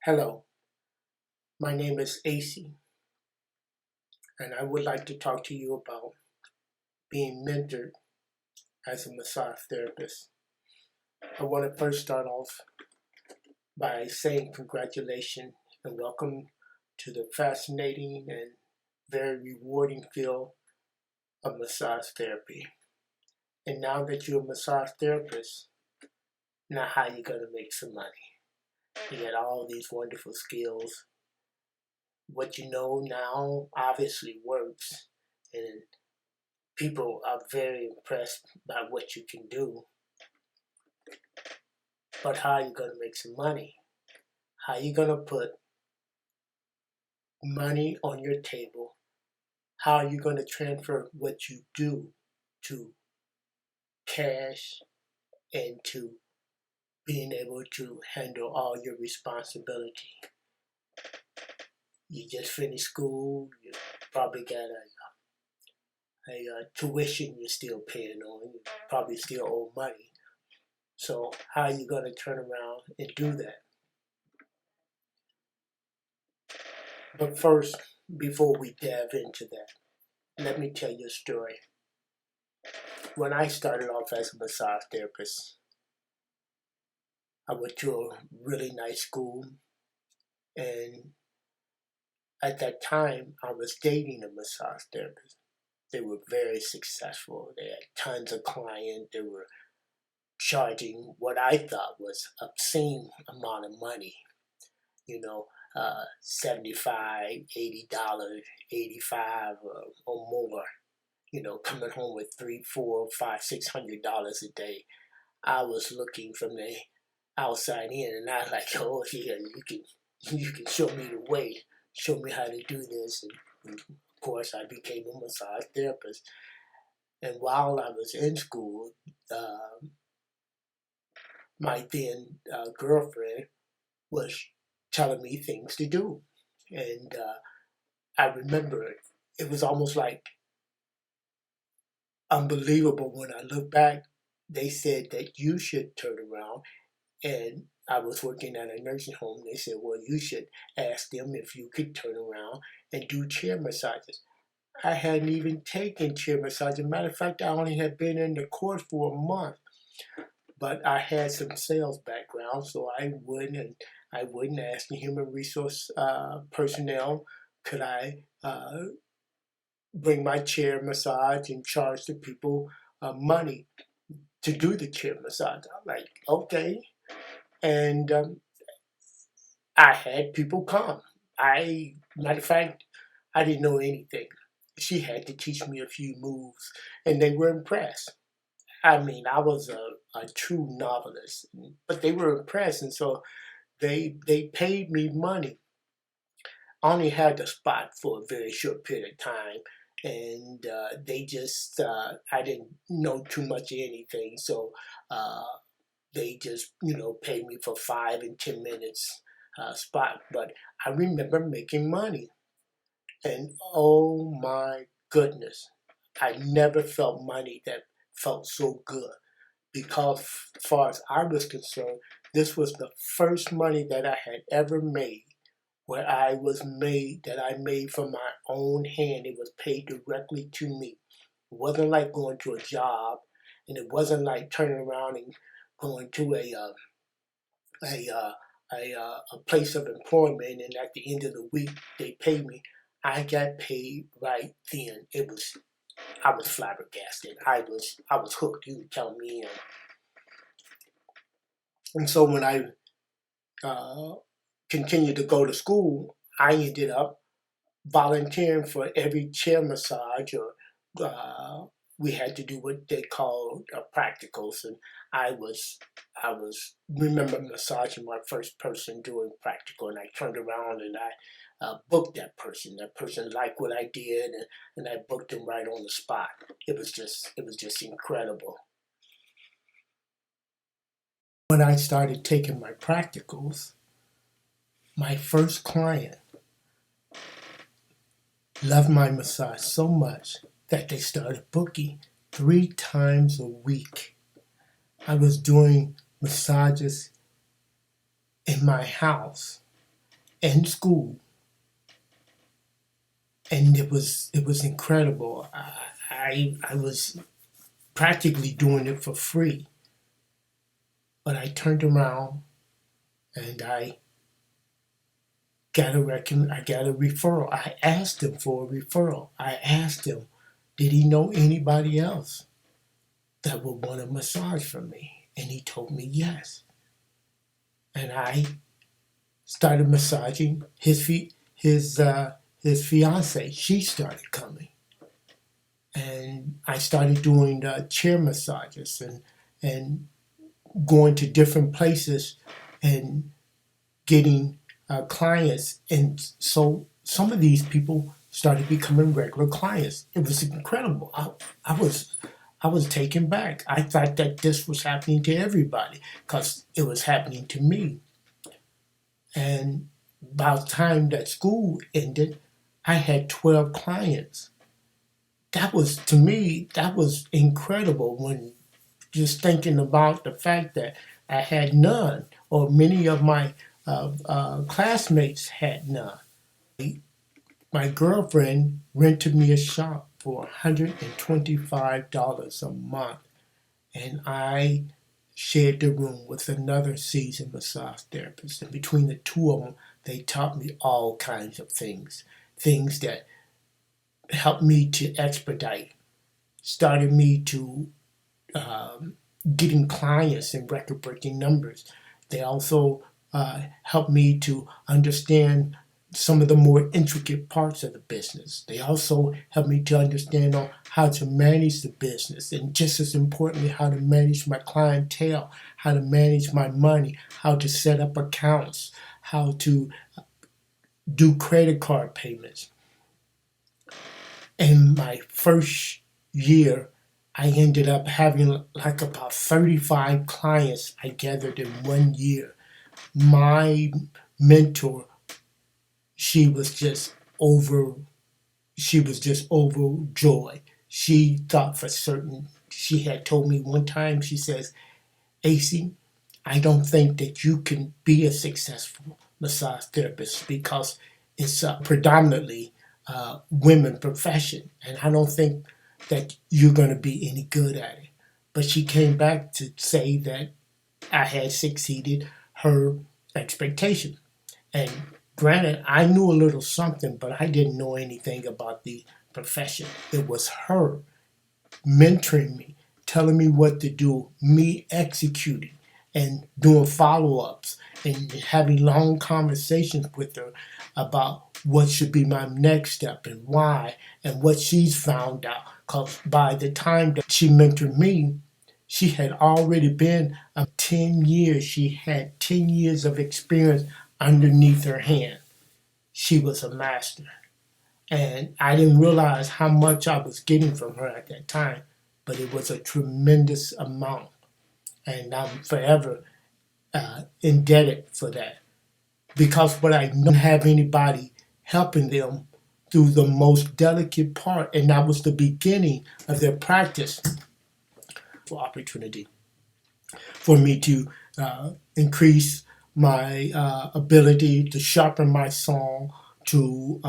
Hello, my name is AC, and I would like to talk to you about being mentored as a massage therapist. I want to first start off by saying congratulations and welcome to the fascinating and very rewarding field of massage therapy. And now that you're a massage therapist, now how you gonna make some money? You got all these wonderful skills. What you know now obviously works, and people are very impressed by what you can do. But how are you going to make some money? How are you going to put money on your table? How are you going to transfer what you do to cash and to being able to handle all your responsibility? You just finished school, you probably got a tuition you're still paying on, you probably still owe money. So how are you going to turn around and do that? But first, before we dive into that, let me tell you a story. When I started off as a massage therapist, I went to a really nice school, and at that time, I was dating a massage therapist. They were very successful. They had tons of clients. They were charging what I thought was obscene amount of money. You know, $75, $80, 85 or more. You know, coming home with $300, $400, $500, $600 a day. I was looking from the outside in, and I was like, oh yeah, you can show me the way, show me how to do this. And of course, I became a massage therapist. And while I was in school, my then girlfriend was telling me things to do, and I remember it was almost like unbelievable when I look back. They said that you should turn around, and I was working at a nursing home. They said, well, you should ask them if you could turn around and do chair massages. I hadn't even taken chair massages. Matter of fact, I only had been in the course for a month, but I had some sales background, so I wouldn't ask the human resource personnel, could I bring my chair massage and charge the people money to do the chair massage. I'm like, okay. And I had people come. Matter of fact, I didn't know anything. She had to teach me a few moves, and they were impressed. I mean, I was a true novelist, but they were impressed, and so they paid me money. I only had the spot for a very short period of time, and they just I didn't know too much of anything, so they just paid me for 5 and 10 minutes spot. But I remember making money, and oh my goodness, I never felt money that felt so good, because as far as I was concerned, this was the first money that I had ever made where I made from my own hand. It was paid directly to me. It wasn't like going to a job, and it wasn't like turning around and going to a a place of employment, and at the end of the week they pay me. I got paid right then. I was flabbergasted. I was hooked. You were telling me, and so when I continued to go to school, I ended up volunteering for every chair massage, or we had to do what they called practicals, and I was remember massaging my first person doing practical, and I turned around and I booked that person. That person liked what I did, and I booked them right on the spot. It was just incredible. When I started taking my practicals, my first client loved my massage so much that they started booking 3 times a week. I was doing massages in my house, in school, and it was incredible. I was practically doing it for free, but I turned around and I got a referral. I asked him for a referral. I asked him, did he know anybody else that would want a massage from me? And he told me yes. And I started massaging his fiance. She started coming, and I started doing chair massages and going to different places and getting clients. And so some of these people started becoming regular clients. It was incredible. I was taken back. I thought that this was happening to everybody because it was happening to me. And by the time that school ended, I had 12 clients. That was, to me, that was incredible when just thinking about the fact that I had none, or many of my classmates had none. My girlfriend rented me a shop for $125 a month, and I shared the room with another seasoned massage therapist. And between the two of them, they taught me all kinds of things that helped me to expedite, started me to getting clients in record-breaking numbers. They also helped me to understand some of the more intricate parts of the business. They also helped me to understand on how to manage the business, and just as importantly, how to manage my clientele, how to manage my money, how to set up accounts, how to do credit card payments. In my first year, I ended up having like about 35 clients I gathered in 1 year. My mentor, she was just over she was just overjoyed. She thought for certain, she had told me one time, she says, AC, I don't think that you can be a successful massage therapist because it's a predominantly women profession, and I don't think that you're going to be any good at it. But she came back to say that I had exceeded her expectation. And granted, I knew a little something, but I didn't know anything about the profession. It was her mentoring me, telling me what to do, me executing and doing follow ups and having long conversations with her about what should be my next step and why and what she's found out. Because by the time that she mentored me, she had already been 10 years. She had 10 years of experience underneath her hand. She was a master. And I didn't realize how much I was getting from her at that time, but it was a tremendous amount. And I'm forever indebted for that. Because what I know, have anybody helping them through the most delicate part, and that was the beginning of their practice for opportunity for me to increase my ability to sharpen my song, to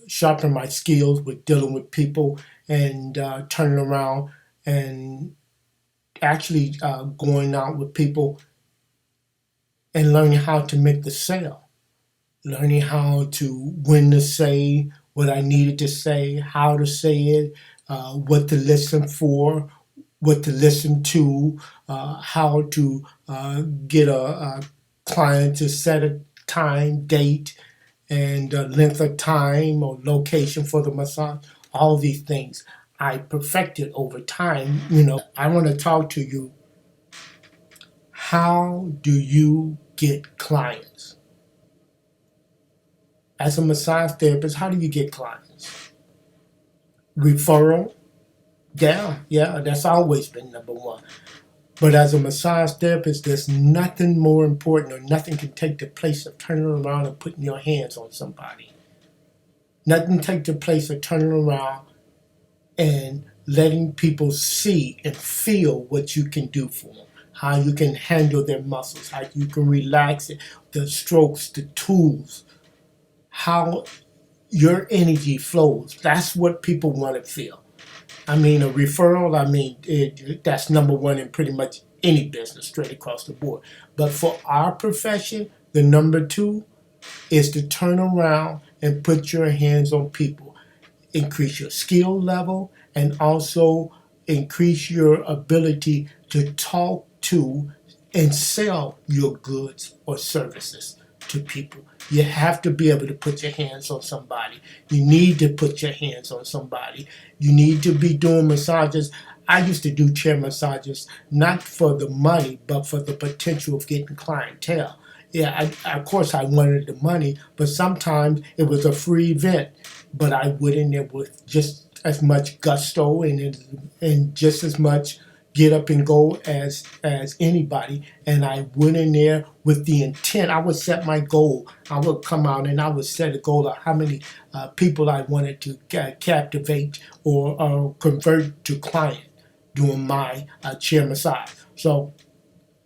sharpen my skills with dealing with people and turning around and actually going out with people and learning how to make the sale, learning how to when to say what I needed to say, how to say it, what to listen for, what to listen to, how to get a client to set a time, date, and length of time or location for the massage. All these things I perfected over time. I want to talk to you. How do you get clients? As a massage therapist, how do you get clients? Referral? Yeah, that's always been number one. But as a massage therapist, there's nothing more important or nothing can take the place of turning around and putting your hands on somebody. Nothing take the place of turning around and letting people see and feel what you can do for them, how you can handle their muscles, how you can relax it, the strokes, the tools, how your energy flows. That's what people want to feel. I mean, a referral, that's number one in pretty much any business straight across the board. But for our profession, the number two is to turn around and put your hands on people, increase your skill level, and also increase your ability to talk to and sell your goods or services to people. You have to be able to put your hands on somebody. You need to put your hands on somebody. You need to be doing massages. I used to do chair massages not for the money, but for the potential of getting clientele. Yeah, of course I wanted the money, but sometimes it was a free event. But I went in there with just as much gusto and just as much get up and go as anybody. And I went in there with the intent. I would set my goal. I would come out and I would set a goal of how many people I wanted to captivate or convert to client doing my chair massage. So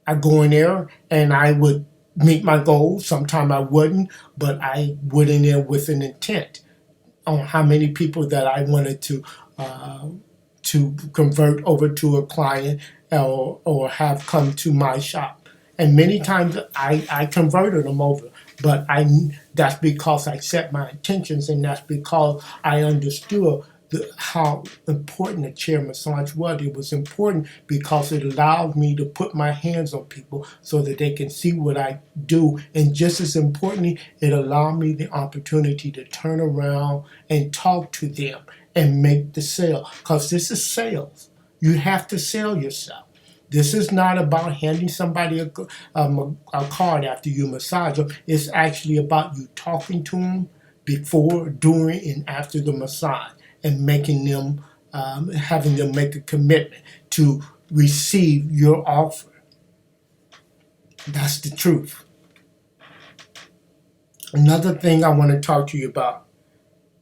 I go in there and I would meet my goals. Sometimes I wouldn't, but I went in there with an intent on how many people that I wanted to convert over to a client or have come to my shop. And many times I converted them over, but that's because I set my intentions, and that's because I understood how important the chair massage was. It was important because it allowed me to put my hands on people so that they can see what I do. And just as importantly, it allowed me the opportunity to turn around and talk to them and make the sale. Because this is sales. You have to sell yourself. This is not about handing somebody a card after you massage them. It's actually about you talking to them before, during, and after the massage, and making them, having them make a commitment to receive your offer. That's the truth. Another thing I want to talk to you about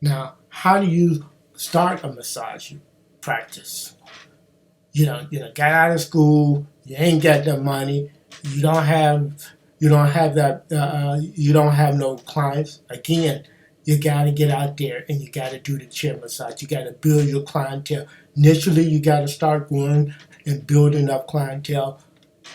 now: how do you start a massage practice? Got out of school, you ain't got the money, you don't have that, you don't have no clients. Again, you got to get out there and you got to do the chair massage. You got to build your clientele. Initially, you got to start going and building up clientele.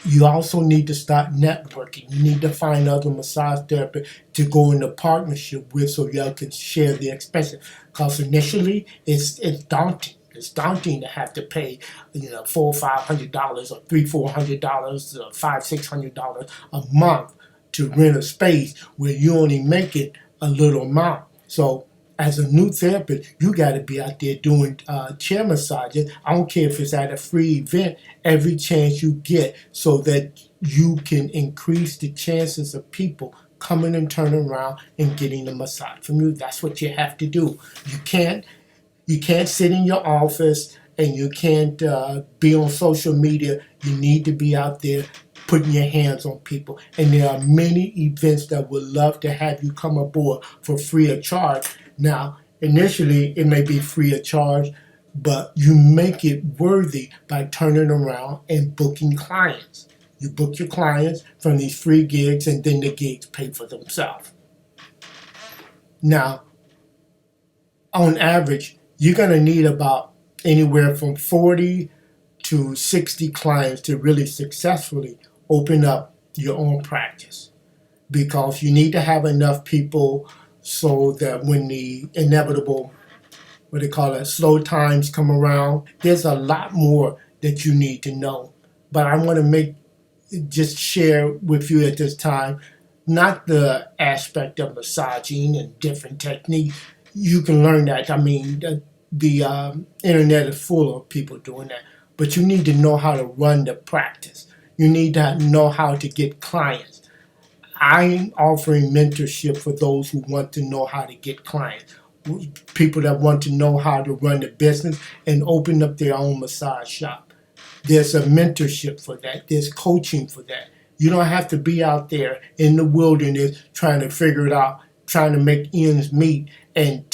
You also need to start networking. You need to find other massage therapists to go into partnership with so y'all can share the expenses. Because initially, it's daunting. It's daunting to have to pay, $400 or $500 or $300-$400 or $500-$600 a month to rent a space where you only make it a little amount. So as a new therapist, you got to be out there doing chair massages. I don't care if it's at a free event, every chance you get, so that you can increase the chances of people coming and turning around and getting a massage from you. That's what you have to do. You can't sit in your office and you can't be on social media. You need to be out there putting your hands on people. And there are many events that would love to have you come aboard for free of charge. Now, initially, it may be free of charge, but you make it worthy by turning around and booking clients. You book your clients from these free gigs, and then the gigs pay for themselves. Now, on average, you're going to need about anywhere from 40 to 60 clients to really successfully open up your own practice, because you need to have enough people so that when the inevitable, what they call it, slow times come around, there's a lot more that you need to know. But I want to just share with you at this time, not the aspect of massaging and different techniques. You can learn that. I mean, the internet is full of people doing that. But you need to know how to run the practice. You need to know how to get clients. I'm offering mentorship for those who want to know how to get clients. People that want to know how to run the business and open up their own massage shop. There's a mentorship for that. There's coaching for that. You don't have to be out there in the wilderness trying to figure it out, trying to make ends meet, and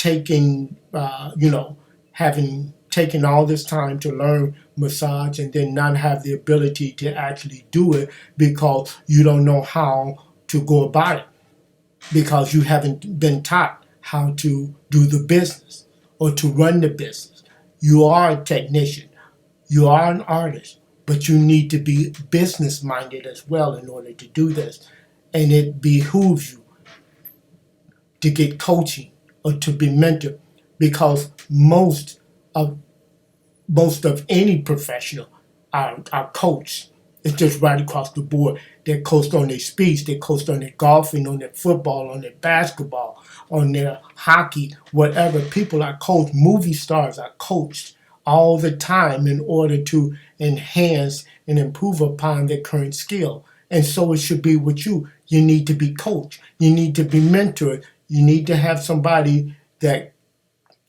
having taken all this time to learn massage and then not have the ability to actually do it because you don't know how to go about it. because you haven't been taught how to do the business or to run the business. You are a technician, you are an artist, but you need to be business minded as well in order to do this. And it behooves you to get coaching or to be mentored, because of most of any professional are coached. It's just right across the board. They're coached on their speech, they're coached on their golfing, on their football, on their basketball, on their hockey, whatever. People are coached. Movie stars are coached all the time in order to enhance and improve upon their current skill. And so it should be with you. You need to be coached. You need to be mentored. You need to have somebody that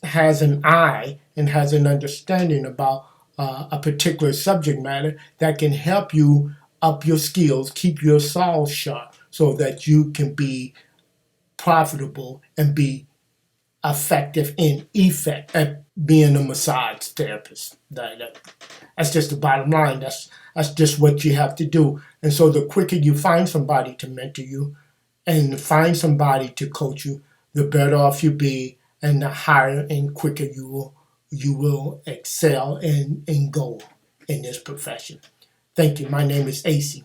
has an eye and has an understanding about a particular subject matter that can help you up your skills, keep your saw sharp, so that you can be profitable and be effective in effect at being a massage therapist. That's just the bottom line. That's just what you have to do. And so the quicker you find somebody to mentor you and find somebody to coach you, the better off you be, and the higher and quicker you will excel and go in this profession. Thank you. My name is AC.